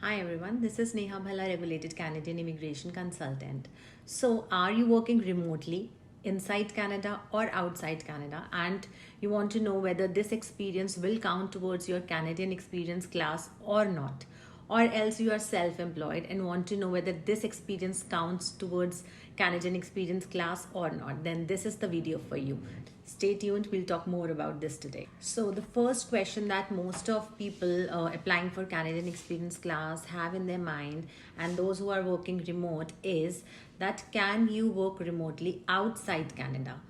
Hi everyone, this is Neha Bhalla, regulated Canadian immigration consultant. So, are you working remotely inside Canada or outside Canada? And you want to know whether this experience will count towards your Canadian experience class or not? Or else you are self employed and want to know whether this experience counts towards Canadian experience class or not? Then this is the video for you. Stay tuned, we'll talk more about this today. So, the first question that most of people applying for Canadian Experience class have in their mind, and those who are working remote, is that can you work remotely outside Canada?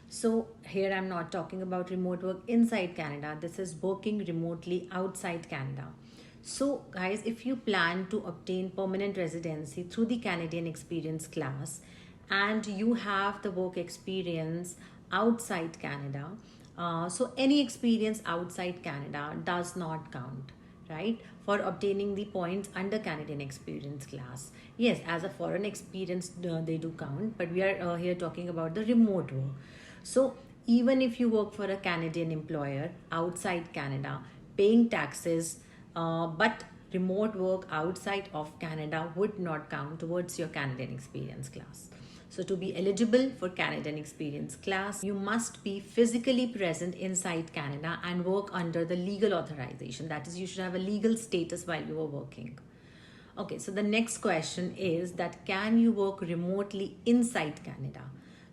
So, here I'm not talking about remote work inside Canada, this is working remotely outside Canada. So, guys, if you plan to obtain permanent residency through the Canadian Experience class and you have the work experience outside Canada, so any experience outside Canada does not count, right? For obtaining the points under Canadian Experience class. Yes, as a foreign experience, they do count, but we are here talking about the remote work. So, even if you work for a Canadian employer outside Canada, paying taxes, but remote work outside of Canada would not count towards your Canadian Experience class. So, to be eligible for Canadian Experience class, you must be physically present inside Canada and work under the legal authorization. That is, you should have a legal status while you are working. Okay, so the next question is that can you work remotely inside Canada?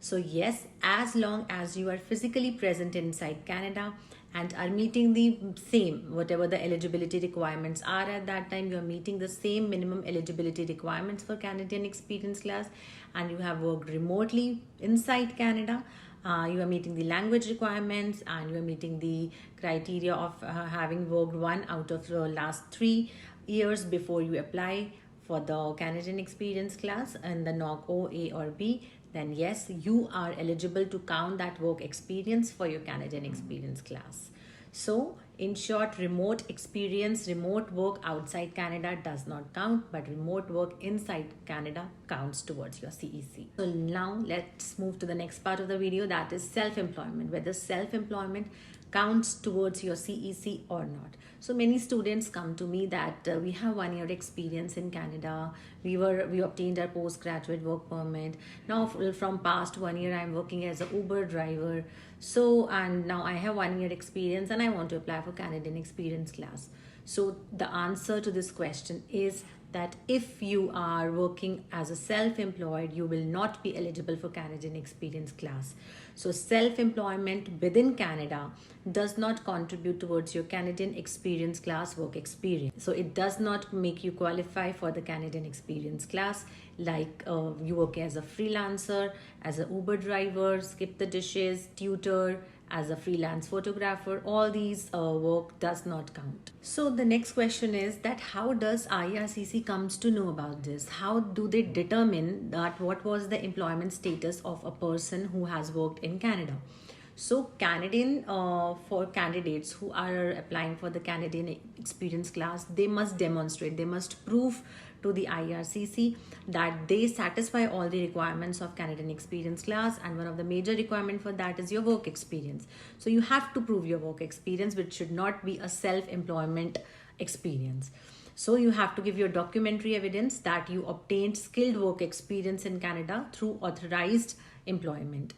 So, yes, as long as you are physically present inside Canada and are meeting the same, whatever the eligibility requirements are at that time, you are meeting the same minimum eligibility requirements for Canadian Experience class, and you have worked remotely inside Canada. You are meeting the language requirements and you are meeting the criteria of having worked one out of the last 3 years before you apply for the Canadian Experience class and the NOC O, A or B, then yes, you are eligible to count that work experience for your Canadian Experience class. So, in short, remote experience, remote work outside Canada does not count, but remote work inside Canada counts towards your CEC. So now let's move to the next part of the video, that is self-employment, whether self-employment counts towards your CEC or not. So many students come to me that we have 1 year experience in Canada. We obtained our postgraduate work permit. Now from past 1 year I'm working as a Uber driver. So and now I have 1 year experience and I want to apply for Canadian Experience class. So the answer to this question is that if you are working as a self-employed, you will not be eligible for Canadian Experience class. So self-employment within Canada does not contribute towards your Canadian Experience class work experience. So it does not make you qualify for the Canadian Experience class, like you work as a freelancer, as an Uber driver, skip the dishes, tutor, as a freelance photographer. All these work does not count. So the next question is that how does IRCC comes to know about this? How do they determine that what was the employment status of a person who has worked in Canada? So Canadian for candidates who are applying for the Canadian Experience class, they must demonstrate, they must prove to the IRCC that they satisfy all the requirements of Canadian Experience class, and one of the major requirement for that is your work experience. So you have to prove your work experience, which should not be a self-employment experience. So you have to give your documentary evidence that you obtained skilled work experience in Canada through authorized employment,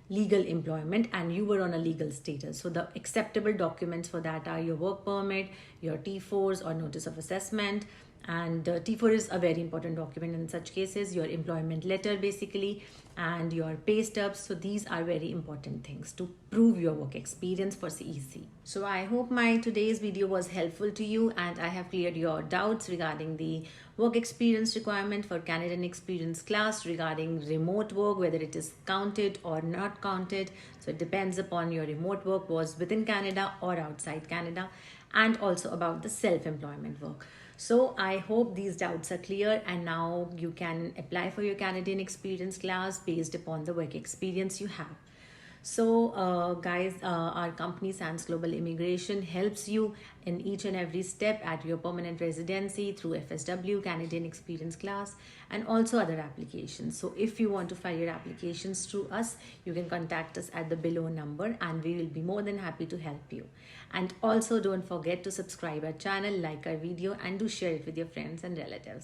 legal employment, and you were on a legal status. So the acceptable documents for that are your work permit, your T4s or notice of assessment, and T4 is a very important document in such cases, your employment letter basically, and your pay stubs. So these are very important things to prove your work experience for CEC. So I hope my today's video was helpful to you and I have cleared your doubts regarding the work experience requirement for Canadian Experience class, regarding remote work, whether it is counted or not counted. So it depends upon your remote work was within Canada or outside Canada, and also about the self-employment work. So I hope these doubts are clear and now you can apply for your Canadian Experience class based upon the work experience you have. So, guys, our company Sans Global Immigration helps you in each and every step at your permanent residency through FSW, Canadian Experience Class, and also other applications. So, if you want to file your applications through us, you can contact us at the below number, and we will be more than happy to help you. And also, don't forget to subscribe our channel, like our video, and do share it with your friends and relatives.